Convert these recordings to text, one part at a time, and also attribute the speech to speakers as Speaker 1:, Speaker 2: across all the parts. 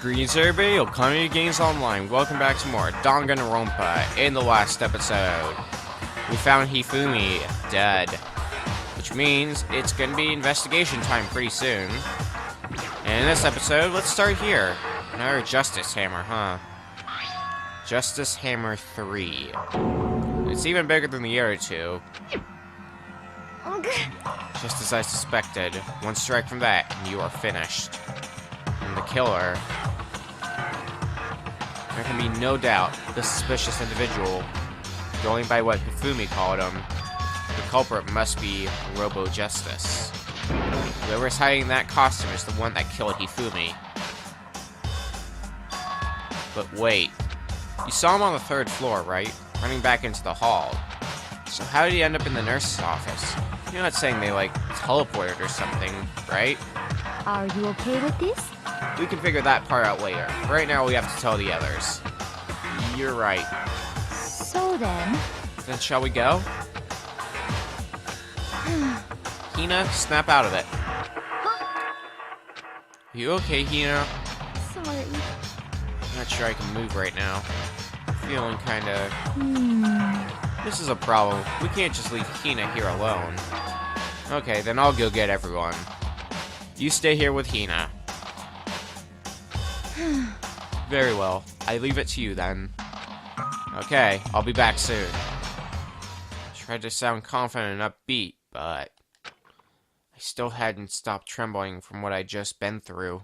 Speaker 1: Greetings everybody, Hifumi Games Online. Welcome back to more Danganronpa. In the last episode, we found Hifumi dead, which means it's gonna be investigation time pretty soon. And in this episode, let's start here. Another Justice Hammer, huh? Justice Hammer 3. It's even bigger than the other two. Just as I suspected, one strike from that, and you are finished. And the killer, there can be no doubt, the suspicious individual, going by what Hifumi called him, the culprit must be Robo-Justice. Whoever's hiding that costume is the one that killed Hifumi. But wait, you saw him on the 3rd floor, right? Running back into the hall. So how did he end up in the nurse's office? You're not saying they, like, teleported or something, right?
Speaker 2: Are you okay with this?
Speaker 1: We can figure that part out later. Right now, we have to tell the others. You're right.
Speaker 2: So then...
Speaker 1: Then shall we go? Hina, snap out of it. You okay, Hina?
Speaker 2: Sorry.
Speaker 1: I'm not sure I can move right now. Feeling kinda... This is a problem. We can't just leave Hina here alone. Okay, then I'll go get everyone. You stay here with Hina. Very well. I leave it to you then. Okay, I'll be back soon. Tried to sound confident and upbeat, but I still hadn't stopped trembling from what I'd just been through.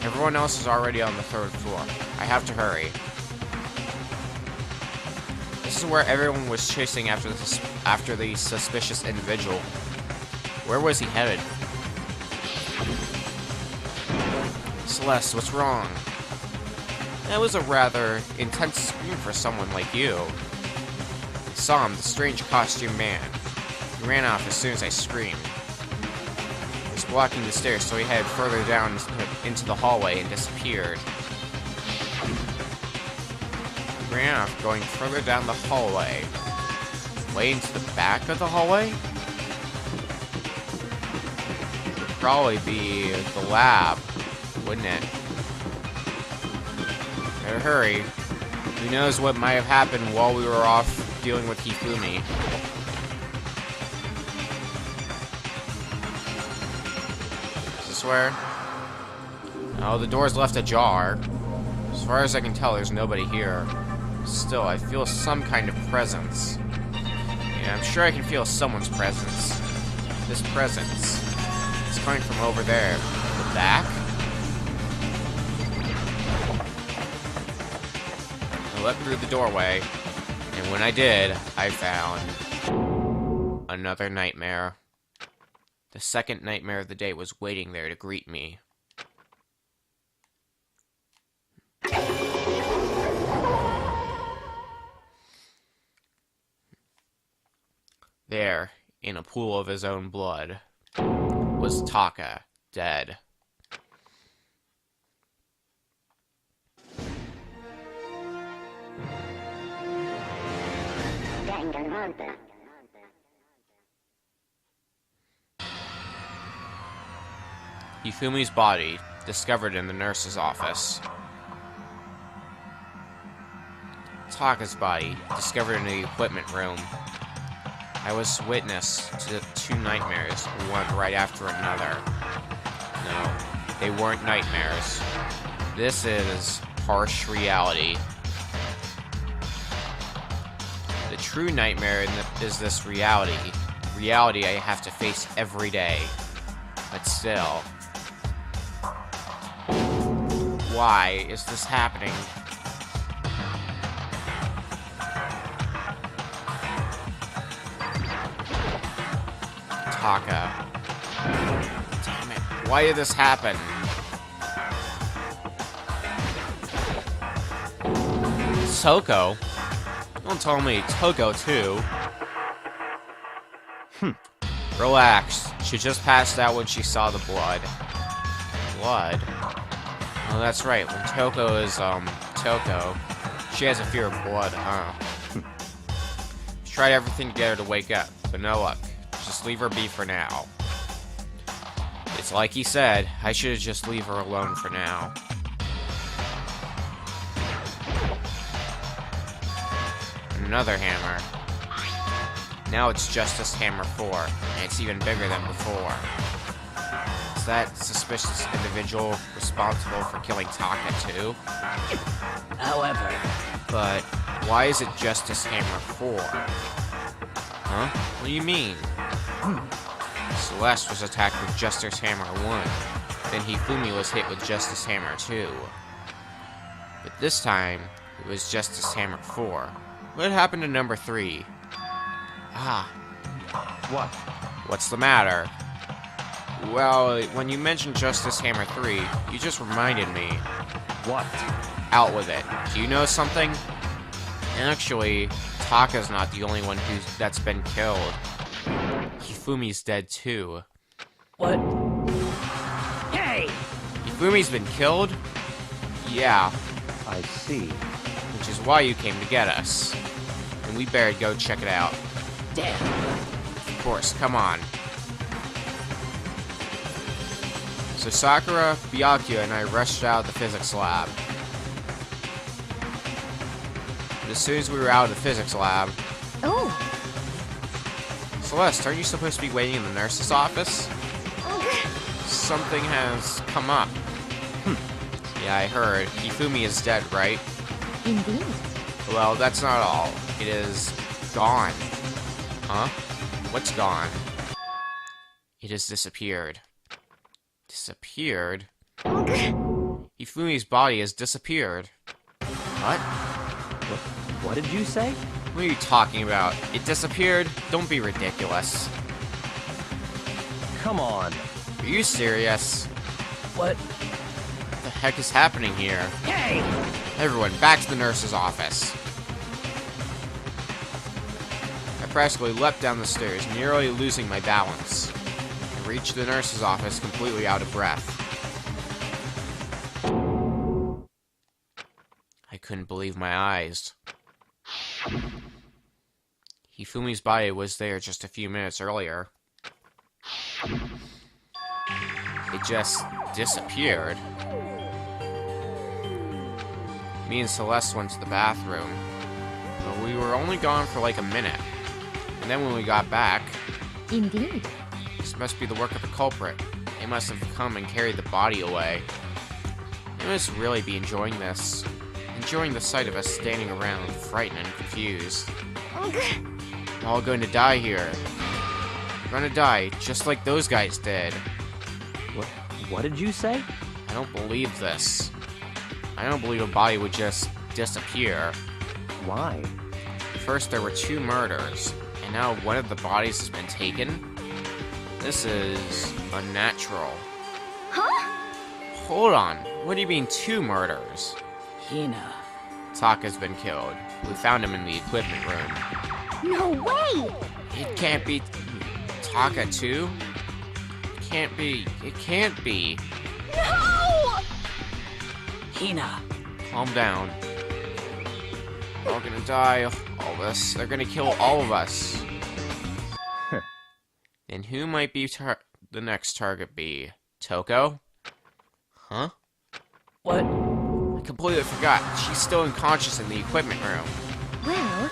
Speaker 1: Everyone else is already on the 3rd floor. I have to hurry. This is where everyone was chasing after the suspicious individual. Where was he headed? Celeste, what's wrong? That was a rather intense scream for someone like you. I saw him, the strange costume man. He ran off as soon as I screamed. He was blocking the stairs, so he headed further down into the hallway and disappeared. He ran off, going further down the hallway. Way into the back of the hallway? It would probably be the lab, wouldn't it? Better hurry. Who knows what might have happened while we were off dealing with Hifumi. Is this where? Oh, the door's left ajar. As far as I can tell, there's nobody here. Still, I feel some kind of presence. Yeah, I'm sure I can feel someone's presence. This presence is coming from over there. The back? I leapt through the doorway, and when I did, I found another nightmare. The second nightmare of the day was waiting there to greet me. There, in a pool of his own blood, was Taka, dead.
Speaker 3: Danganronpa.
Speaker 1: Hifumi's body, discovered in the nurse's office. Taka's body, discovered in the equipment room. I was witness to 2 nightmares, one right after another. No, they weren't nightmares. This is harsh reality. The true nightmare is this reality. Reality I have to face every day. But still. Why is this happening? Taka. Damn it. Why did this happen? Toko? Don't tell me Toko too. Relax. She just passed out when she saw the blood. Blood? Oh, that's right. When Toko is, Toko, she has a fear of blood, huh? Tried everything to get her to wake up, but no luck. Just leave her be for now. It's It's like he said, I should just leave her alone for now. Another hammer. Now it's Justice Hammer 4, and it's even bigger than before. Is that suspicious individual responsible for killing Taka too?
Speaker 3: However,
Speaker 1: But why is it Justice Hammer 4? Huh? What do you mean? Celeste was attacked with Justice Hammer 1. Then Hifumi was hit with Justice Hammer 2. But this time, it was Justice Hammer 4. What happened to number 3? Ah,
Speaker 3: what?
Speaker 1: what's the matter? Well, when you mentioned Justice Hammer 3, you just reminded me.
Speaker 3: What?
Speaker 1: Out with it. Do you know something? Actually, Taka's not the only one that's been killed. Hifumi's dead too.
Speaker 3: What? Hey!
Speaker 1: Hifumi's been killed? Yeah,
Speaker 3: I see.
Speaker 1: which is why you came to get us. And we better go check it out.
Speaker 3: Damn.
Speaker 1: Of course, come on. So Sakura, Byakuya, and I rushed out of the physics lab. But as soon as we were out of the physics lab...
Speaker 2: Oh.
Speaker 1: Celeste, aren't you supposed to be waiting in the nurse's office? Something has come up. Yeah, I heard. Hifumi is dead, right?
Speaker 2: Indeed.
Speaker 1: Well, that's not all. It is gone. Huh? What's gone? It has disappeared. Disappeared? Hifumi's body has disappeared. What?
Speaker 3: What did you say?
Speaker 1: What are you talking about? It disappeared? Don't be ridiculous.
Speaker 3: Come on.
Speaker 1: Are you serious?
Speaker 3: What?
Speaker 1: What the heck is happening here?
Speaker 3: Hey!
Speaker 1: Everyone, back to the nurse's office. I practically leapt down the stairs, nearly losing my balance. I reached the nurse's office completely out of breath. I couldn't believe my eyes. Hifumi's body was there just a few minutes earlier. It just disappeared. Me and Celeste went to the bathroom, but we were only gone for like a minute. And then when we got back,
Speaker 2: Indeed.
Speaker 1: this must be the work of the culprit. They must have come and carried the body away. They must really be enjoying this. Enjoying the sight of us standing around, frightened and confused. We're all going to die here. We're gonna die, just like those guys did.
Speaker 3: What did you say?
Speaker 1: I don't believe this. I don't believe a body would just disappear.
Speaker 3: Why?
Speaker 1: First, there were 2 murders, and now one of the bodies has been taken? This is unnatural.
Speaker 2: Huh?
Speaker 1: Hold on, what do you mean 2 murders?
Speaker 3: Hina.
Speaker 1: Taka's been killed. We found him in the equipment room.
Speaker 2: No way!
Speaker 1: It can't be Taka too? It can't be. It can't be.
Speaker 2: No!
Speaker 3: Hina.
Speaker 1: Calm down. We're all gonna die. All of us. They're gonna kill all of us. And who might be the next target be? Toko? Huh?
Speaker 3: What?
Speaker 1: I completely forgot. She's still unconscious in the equipment room.
Speaker 2: Well,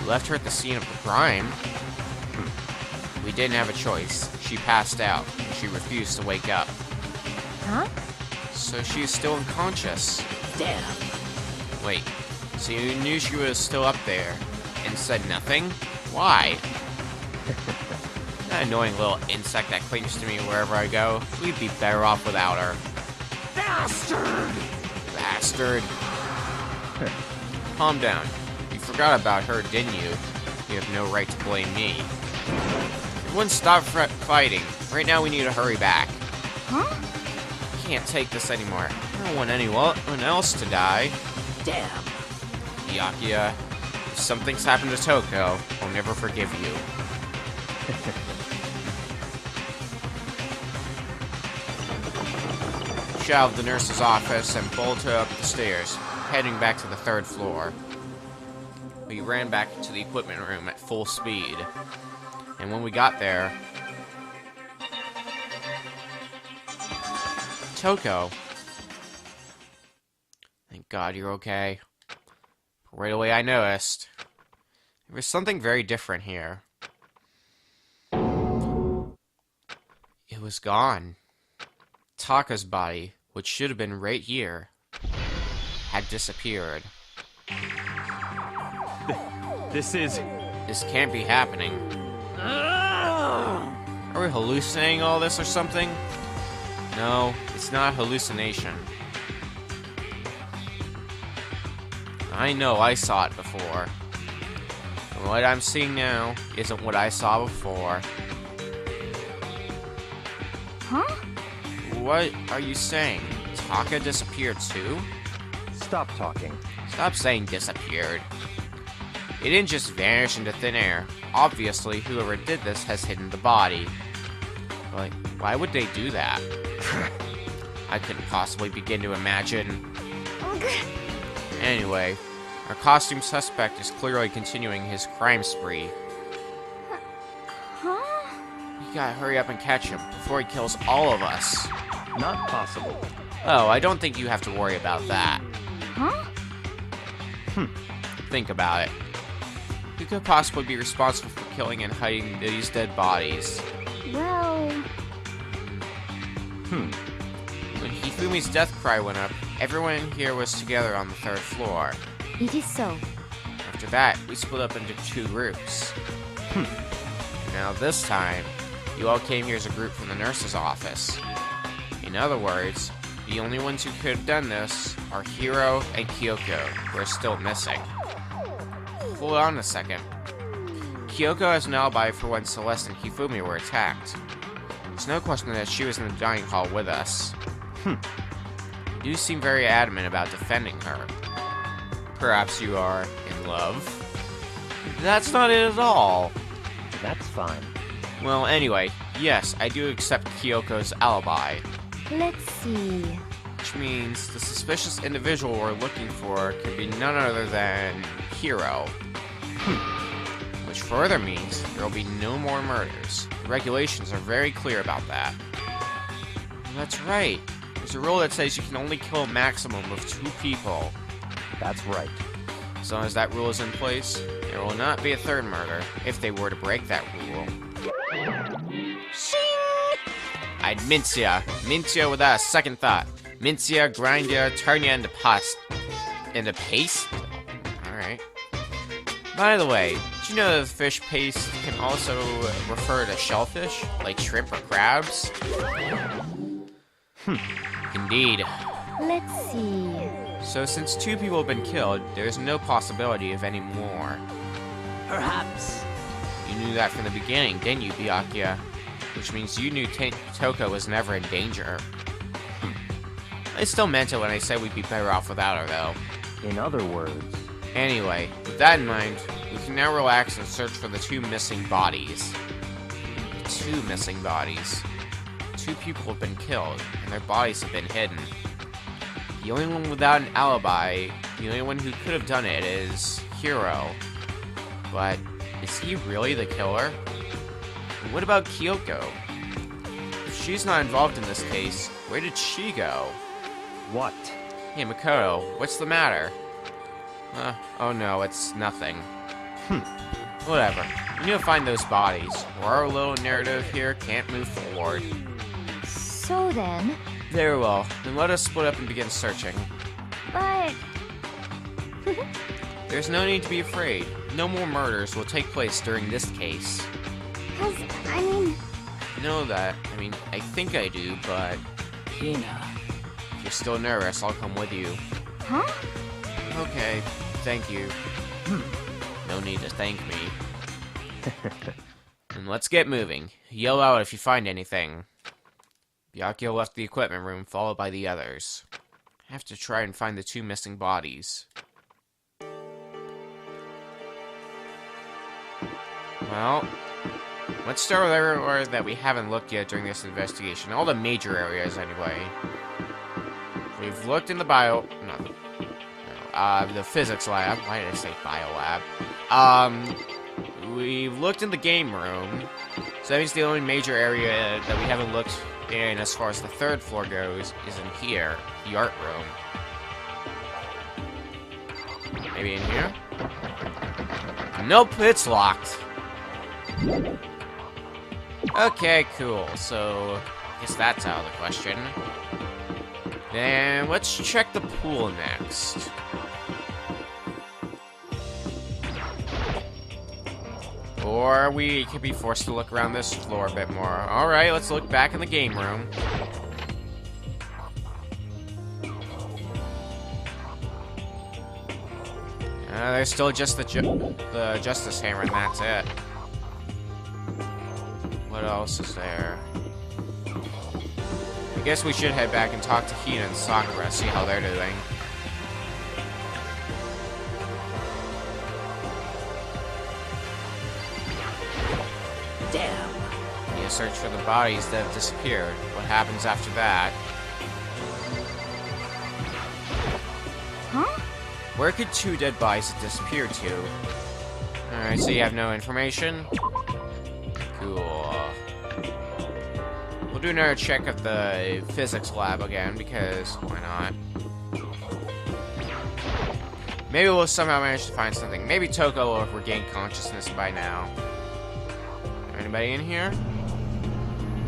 Speaker 1: We left her at the scene of the crime. We didn't have a choice. She passed out, and she refused to wake up.
Speaker 2: huh?
Speaker 1: So she's still unconscious.
Speaker 3: Damn.
Speaker 1: Wait, so you knew she was still up there, and said nothing? Why? That annoying little insect that clings to me wherever I go. We'd be better off without her.
Speaker 3: Bastard!
Speaker 1: Bastard. Calm down. You forgot about her, didn't you? You have no right to blame me. Everyone stop fighting. Right now we need to hurry back.
Speaker 2: Huh?
Speaker 1: Can't take this anymore. I don't want anyone else to die.
Speaker 3: Damn.
Speaker 1: Byakuya, if something's happened to Toko, I'll never forgive you. Shoved the nurse's office and bolted up the stairs, heading back to the 3rd floor. We ran back to the equipment room at full speed. And when we got there, Toko. Thank God you're okay. Right away I noticed. There was something very different here. It was gone. Taka's body, which should have been right here, had disappeared. This can't be happening. Are we hallucinating all this or something? No, it's not a hallucination. I know I saw it before. And what I'm seeing now isn't what I saw before.
Speaker 2: Huh?
Speaker 1: What are you saying? Taka disappeared too?
Speaker 4: Stop talking.
Speaker 1: Stop saying disappeared. It didn't just vanish into thin air. Obviously, whoever did this has hidden the body. But why would they do that? I couldn't possibly begin to imagine. Anyway, our costume suspect is clearly continuing his crime spree.
Speaker 2: Huh?
Speaker 1: We gotta hurry up and catch him before he kills all of us.
Speaker 4: Not possible.
Speaker 1: Oh, I don't think you have to worry about that.
Speaker 2: Huh?
Speaker 1: Think about it. Who could possibly be responsible for killing and hiding these dead bodies?
Speaker 2: Well...
Speaker 1: When Hifumi's death cry went up, everyone here was together on the 3rd floor.
Speaker 2: It is so.
Speaker 1: After that, we split up into 2 groups. Now this time, you all came here as a group from the nurse's office. In other words, the only ones who could have done this are Hiro and Kyoko, who are still missing. Hold on a second. Kyoko has an alibi for when Celeste and Hifumi were attacked. There's no question that she was in the dining hall with us. You do seem very adamant about defending her. Perhaps you are in love? That's not it at all.
Speaker 4: That's fine.
Speaker 1: Well, anyway, yes, I do accept Kyoko's alibi.
Speaker 2: Let's see.
Speaker 1: Which means the suspicious individual we're looking for could be none other than Hiro. Which further means there will be no more murders. The regulations are very clear about that. That's right. There's a rule that says you can only kill a maximum of 2 people.
Speaker 4: That's right.
Speaker 1: As long as that rule is in place, there will not be a 3rd murder if they were to break that rule. I'd mince ya. Mince ya without a second thought. Mince ya, grind ya, turn ya into paste? Alright. By the way, did you know that fish paste can also refer to shellfish, like shrimp or crabs? Indeed.
Speaker 2: Let's see.
Speaker 1: So since 2 people have been killed, there's no possibility of any more.
Speaker 3: Perhaps.
Speaker 1: You knew that from the beginning, didn't you, Byakuya? Which means you knew Toko was never in danger. I still meant it when I said we'd be better off without her, though.
Speaker 4: In other words...
Speaker 1: Anyway, with that in mind, we can now relax and search for the 2 missing bodies. The 2 missing bodies. 2 people have been killed, and their bodies have been hidden. The only one without an alibi, the only one who could have done it is Hiro. But is he really the killer? And what about Kyoko? If she's not involved in this case, where did she go?
Speaker 4: What?
Speaker 1: Hey, Makoto, what's the matter? Oh no, it's nothing. Whatever. We need to find those bodies, or our little narrative here can't move forward.
Speaker 2: So then...
Speaker 1: Very well, then let us split up and begin searching.
Speaker 2: But...
Speaker 1: There's no need to be afraid. No more murders will take place during this case.
Speaker 2: I mean...
Speaker 1: I know that. I think I do, but...
Speaker 3: Hina.
Speaker 1: If you're still nervous, I'll come with you.
Speaker 2: Huh?
Speaker 1: Okay, thank you. No need to thank me. And let's get moving. Yell out if you find anything. Byakuya left the equipment room, followed by the others. I have to try and find the 2 missing bodies. Well, let's start with everywhere that we haven't looked yet during this investigation. All the major areas, anyway. We've looked in the the physics lab. Why did I say bio lab? We've looked in the game room. So that means the only major area that we haven't looked And as far as the third floor goes, is in here, the art room. Maybe in here? Nope, it's locked. Okay, cool. So, I guess that's out of the question. Then, let's check the pool next. Or we could be forced to look around this floor a bit more. Alright, let's look back in the game room. There's still just the Justice Hammer, and that's it. What else is there? I guess we should head back and talk to Hina and Sakura, see how they're doing.
Speaker 3: Damn.
Speaker 1: You search for the bodies that have disappeared. What happens after that?
Speaker 2: Huh?
Speaker 1: Where could 2 dead bodies have disappeared to? Alright, so you have no information? Cool. We'll do another check of the physics lab again, because why not? Maybe we'll somehow manage to find something. Maybe Toko will have regained consciousness by now. Anybody in here?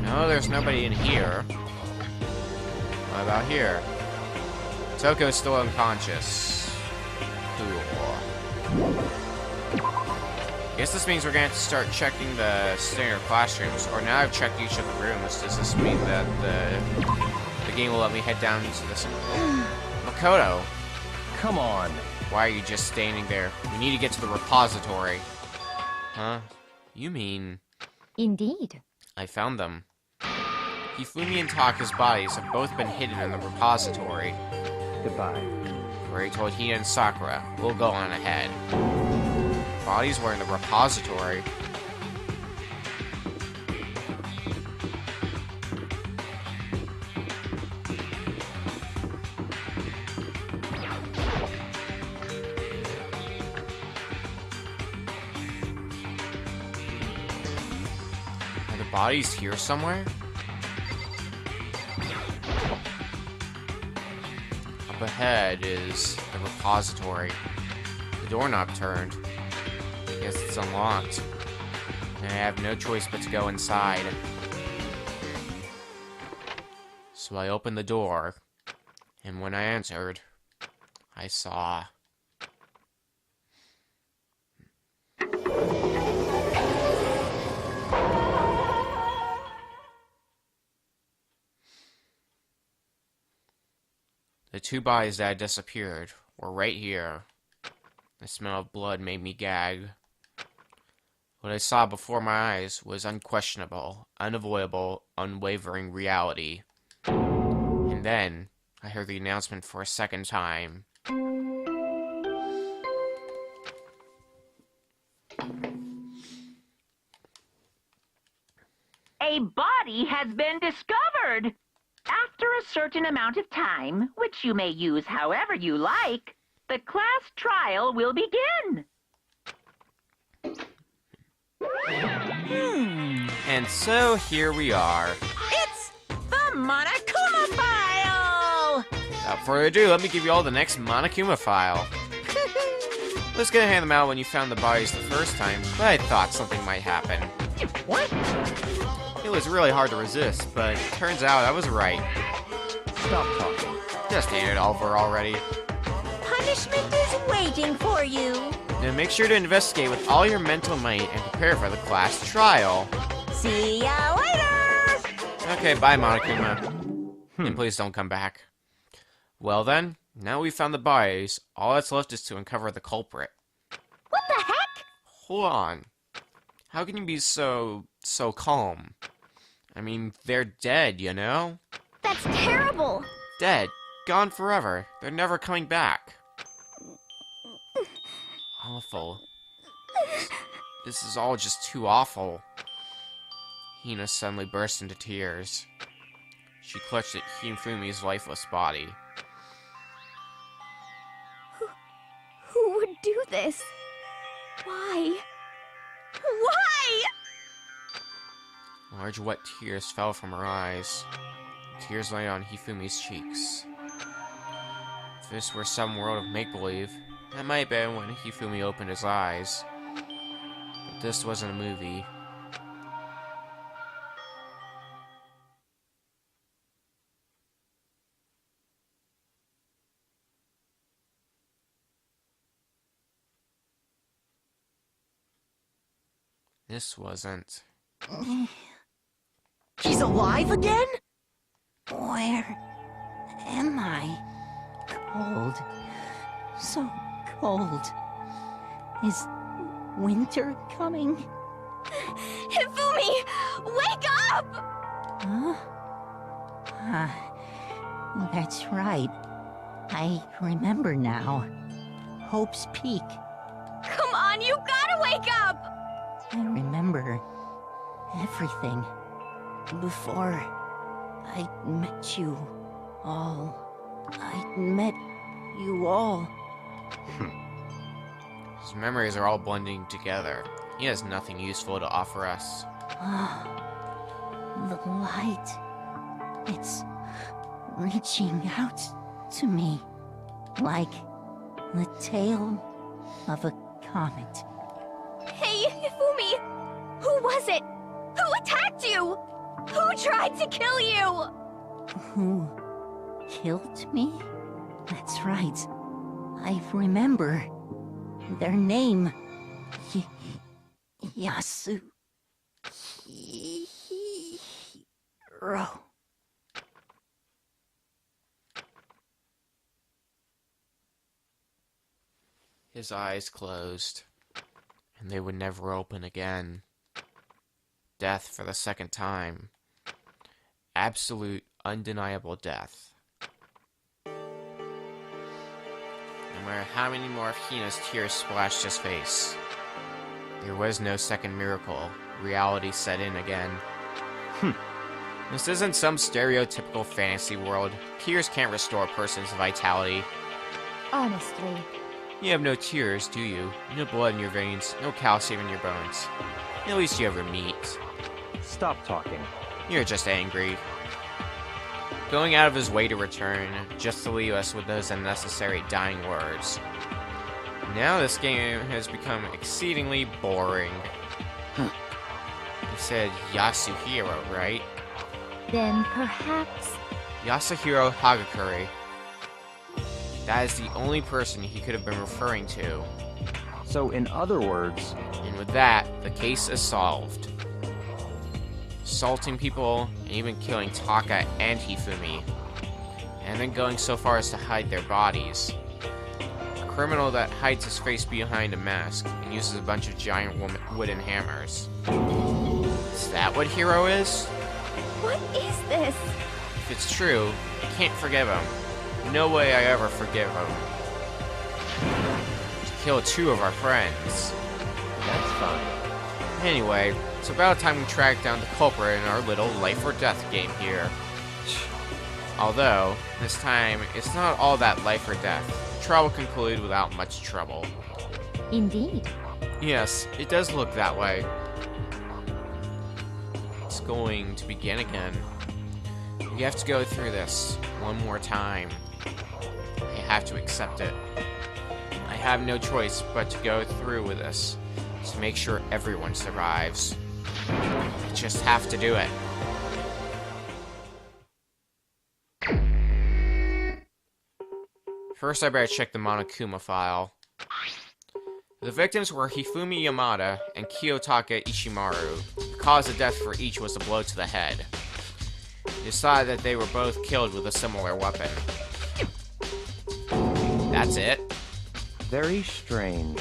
Speaker 1: No, there's nobody in here. What about here? Toko's still unconscious. Cool. Guess this means we're gonna have to start checking the standard classrooms. Or now I've checked each of the rooms, does this mean that the game will let me head down into this? Makoto,
Speaker 4: Come on.
Speaker 1: why are you just standing there? We need to get to the repository. Huh? You mean...
Speaker 2: Indeed.
Speaker 1: I found them. Hifumi and Taka's bodies have both been hidden in the repository.
Speaker 4: Goodbye.
Speaker 1: We already told Hina and Sakura. We'll go on ahead. Bodies were in the repository. Are the bodies here somewhere? Up ahead is the repository. The doorknob turned. Guess it's unlocked. And I have no choice but to go inside. So I opened the door, and when I entered, I saw... The 2 bodies that had disappeared were right here. The smell of blood made me gag. What I saw before my eyes was unquestionable, unavoidable, unwavering reality. And then, I heard the announcement for a second time.
Speaker 5: A body has been discovered. After a certain amount of time, which you may use however you like, the class trial will begin.
Speaker 1: And so here we are.
Speaker 5: It's the Monokuma file!
Speaker 1: Without further ado, let me give you all the next Monokuma file. I was gonna hand them out when you found the bodies the first time, but I thought something might happen.
Speaker 5: What?
Speaker 1: It was really hard to resist, but it turns out I was right.
Speaker 4: Stop talking.
Speaker 1: Just hand it over already.
Speaker 6: Punishment is waiting for you.
Speaker 1: Now make sure to investigate with all your mental might and prepare for the class trial.
Speaker 6: See ya later!
Speaker 1: Okay, bye, Monokuma. And please don't come back. Well then, now we've found the bodies, all that's left is to uncover the culprit.
Speaker 6: What the heck?
Speaker 1: Hold on. How can you be so calm? I mean, they're dead, you know?
Speaker 2: That's terrible.
Speaker 1: Dead. Gone forever. They're never coming back. Awful. This is all just too awful. Hina suddenly burst into tears. She clutched at Hifumi's lifeless body.
Speaker 2: Who would do this? Why? Why?
Speaker 1: Large wet tears fell from her eyes. Tears lay on Hifumi's cheeks. If this were some world of make-believe, that might have been when Hifumi opened his eyes. But this wasn't a movie. This wasn't.
Speaker 6: She's alive again? Where am I? Cold. So cold. Is winter coming?
Speaker 2: Hifumi! Wake up!
Speaker 6: Huh? That's right. I remember now. Hope's Peak.
Speaker 2: Come on, you gotta wake up!
Speaker 6: I remember everything. Before I met you all. I met you all.
Speaker 1: His memories are all blending together. He has nothing useful to offer us.
Speaker 6: The light. It's reaching out to me. Like the tail of a comet.
Speaker 2: Hey, Hifumi! Who was it? Who attacked you? Who tried to kill you?
Speaker 6: Who killed me? That's right. I remember. Their name. Yasu. Hiro.
Speaker 1: His eyes closed, and they would never open again. Death for the second time. Absolute, undeniable death. No matter how many more of Hina's tears splashed his face, there was no second miracle. Reality set in again. This isn't some stereotypical fantasy world. Tears can't restore a person's vitality.
Speaker 2: Honestly.
Speaker 1: You have no tears, do you? No blood in your veins, no calcium in your bones. At least you have your meat.
Speaker 4: Stop talking.
Speaker 1: You're just angry. Going out of his way to return, just to leave us with those unnecessary dying words. Now this game has become exceedingly boring. You said Yasuhiro, right?
Speaker 2: Then perhaps...
Speaker 1: Yasuhiro Hagakure. That is the only person he could have been referring to.
Speaker 4: So, in other words,
Speaker 1: And with that, the case is solved. Assaulting people, and even killing Taka and Hifumi. And then going so far as to hide their bodies. A criminal that hides his face behind a mask and uses a bunch of giant wooden hammers. Is that what Hiro is?
Speaker 2: What is this?
Speaker 1: If it's true, I can't forgive him. No way I ever forgive him. To kill two of our friends.
Speaker 4: that's fine.
Speaker 1: Anyway, it's about time we track down the culprit in our little life or death game here. Although, this time, it's not all that life or death. The trial will conclude without much trouble.
Speaker 2: Indeed.
Speaker 1: Yes, it does look that way. It's going to begin again. We have to go through this one more time. I have to accept it. I have no choice but to go through with this to make sure everyone survives. I just have to do it. First, I better check the Monokuma file. The victims were Hifumi Yamada and Kiyotaka Ishimaru. The cause of death for each was a blow to the head. It is thought that they were both killed with a similar weapon. That's it?
Speaker 4: Very strange.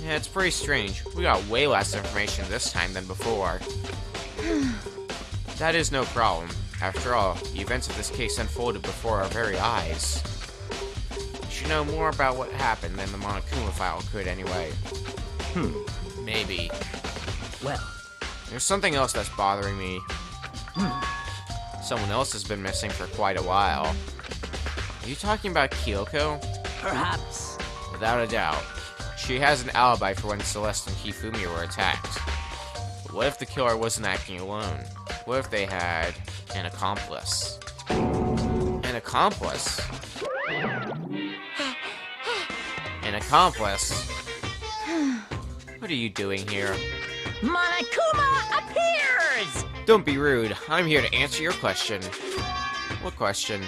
Speaker 1: Yeah, it's pretty strange. We got way less information this time than before. That is no problem. After all, the events of this case unfolded before our very eyes. We should know more about what happened than the Monokuma file could anyway. Maybe.
Speaker 3: Well,
Speaker 1: There's something else that's bothering me. Someone else has been missing for quite a while. Are you talking about Kyoko?
Speaker 3: perhaps.
Speaker 1: Without a doubt. She has an alibi for when Celeste and Hifumi were attacked. But what if the killer wasn't acting alone? What if they had an accomplice? An accomplice? An accomplice? What are you doing here?
Speaker 6: Monokuma appears!
Speaker 1: Don't be rude. I'm here to answer your question. What question?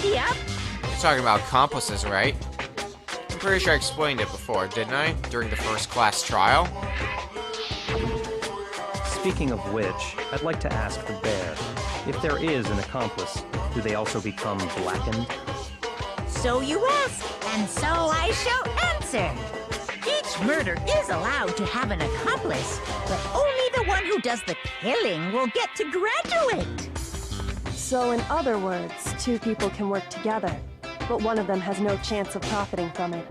Speaker 6: Yep.
Speaker 1: You're talking about accomplices, right? I'm pretty sure I explained it before, didn't I? During the first class trial?
Speaker 4: Speaking of which, I'd like to ask the bear, if there is an accomplice, do they also become blackened?
Speaker 6: So you ask, and so I shall answer. Each murder is allowed to have an accomplice, but only the one who does the killing will get to graduate.
Speaker 7: So in other words, two people can work together, but one of them has no chance of profiting from it.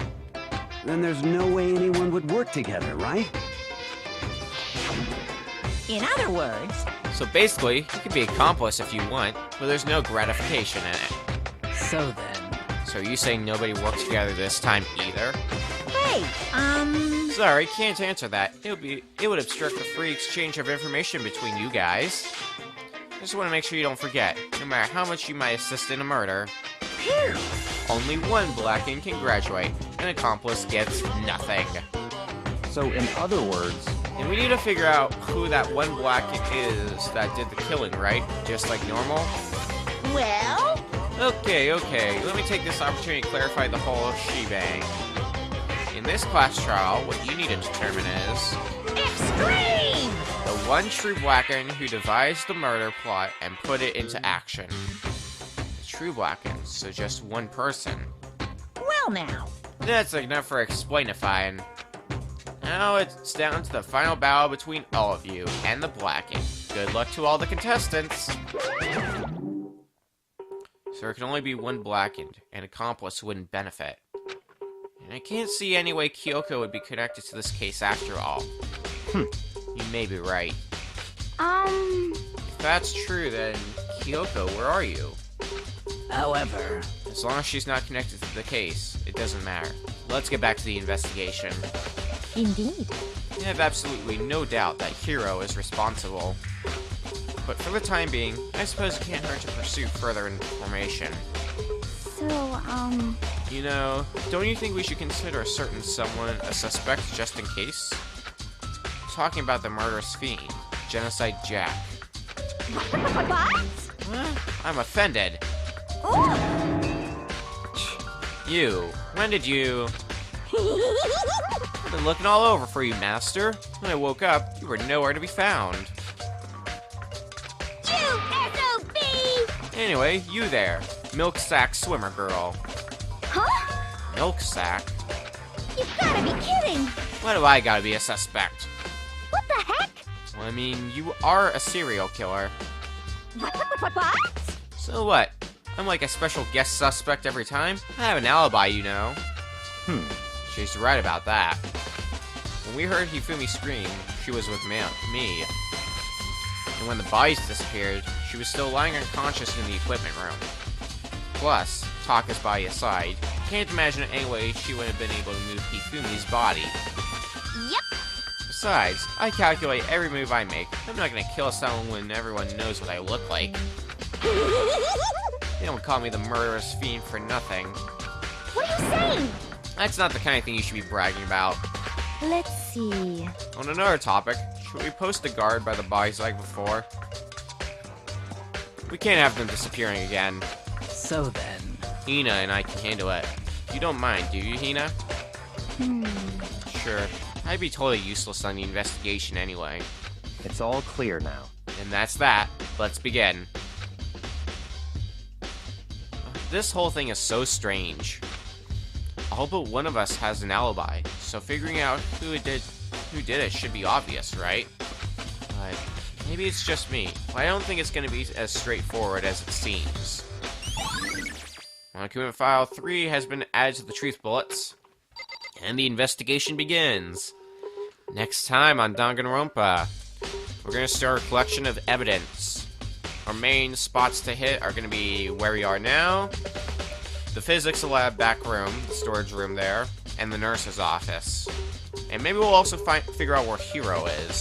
Speaker 8: Then there's no way anyone would work together, right?
Speaker 6: In other words,
Speaker 1: So basically, you can be accomplice if you want, but there's no gratification in it.
Speaker 3: So then,
Speaker 1: So are you saying nobody worked together this time either?
Speaker 6: hey,
Speaker 1: Sorry, can't answer that. It would obstruct the free exchange of information between you guys. I just want to make sure you don't forget, no matter how much you might assist in a murder,
Speaker 6: phew.
Speaker 1: only one blackened can graduate. An accomplice gets nothing.
Speaker 4: So in other words,
Speaker 1: And we need to figure out who that one blackened is that did the killing, right? Just like normal?
Speaker 6: Well,
Speaker 1: Okay. Let me take this opportunity to clarify the whole shebang. In this class trial, what you need to determine is
Speaker 6: extreme!
Speaker 1: the one true blackened who devised the murder plot and put it into action. The true blackened, so just one person.
Speaker 6: Well now,
Speaker 1: That's enough for explainifying. Now it's down to the final battle between all of you and the blackened. Good luck to all the contestants. So there can only be one blackened, an accomplice wouldn't benefit. And I can't see any way Kyoko would be connected to this case after all. You may be right. If that's true, then Kyoko, where are you?
Speaker 3: however,
Speaker 1: As long as she's not connected to the case, it doesn't matter. Let's get back to the investigation.
Speaker 2: Indeed.
Speaker 1: I have absolutely no doubt that Hiro is responsible. But for the time being, I suppose it can't hurt to pursue further information.
Speaker 2: So,
Speaker 1: You know, don't you think we should consider a certain someone a suspect just in case? Talking about the murderous fiend, Genocide Jack.
Speaker 2: what?
Speaker 1: I'm offended. You, when did you... I've been looking all over for you, Master. When I woke up, you were nowhere to be found.
Speaker 2: You SOB!
Speaker 1: Anyway, you there, Milk Sack Swimmer Girl.
Speaker 2: Huh?
Speaker 1: Milk Sack?
Speaker 2: You gotta be kidding!
Speaker 1: Why do I gotta be a suspect?
Speaker 2: What the heck?
Speaker 1: Well, I mean, you are a serial killer.
Speaker 2: What?
Speaker 1: So what? I'm like a special guest suspect every time? I have an alibi, you know. She's right about that. When we heard Hifumi scream, she was with me. And when the bodies disappeared, she was still lying unconscious in the equipment room. Plus, Taka's body aside, can't imagine any way she would have been able to move Hifumi's body.
Speaker 2: Yep.
Speaker 1: Besides, I calculate every move I make. I'm not gonna kill someone when everyone knows what I look like. They don't call me the murderous fiend for nothing.
Speaker 2: What are you saying?
Speaker 1: That's not the kind of thing you should be bragging about.
Speaker 2: Let's see.
Speaker 1: On another topic, should we post a guard by the bodies like before? We can't have them disappearing again.
Speaker 3: so then,
Speaker 1: Hina and I can handle it. You don't mind, do you, Hina? Sure. I'd be totally useless on the investigation anyway.
Speaker 4: it's all clear now.
Speaker 1: And that's that. Let's begin. This whole thing is so strange. All but one of us has an alibi, so figuring out who did it should be obvious, right? But maybe it's just me. I don't think it's going to be as straightforward as it seems. Document File 3 has been added to the truth bullets, and the investigation begins. Next time on Danganronpa, we're going to start a collection of evidence. Our main spots to hit are going to be where we are now, the physics lab back room, the storage room there, and the nurse's office. And maybe we'll also figure out where Hiro is.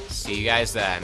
Speaker 1: See you guys then.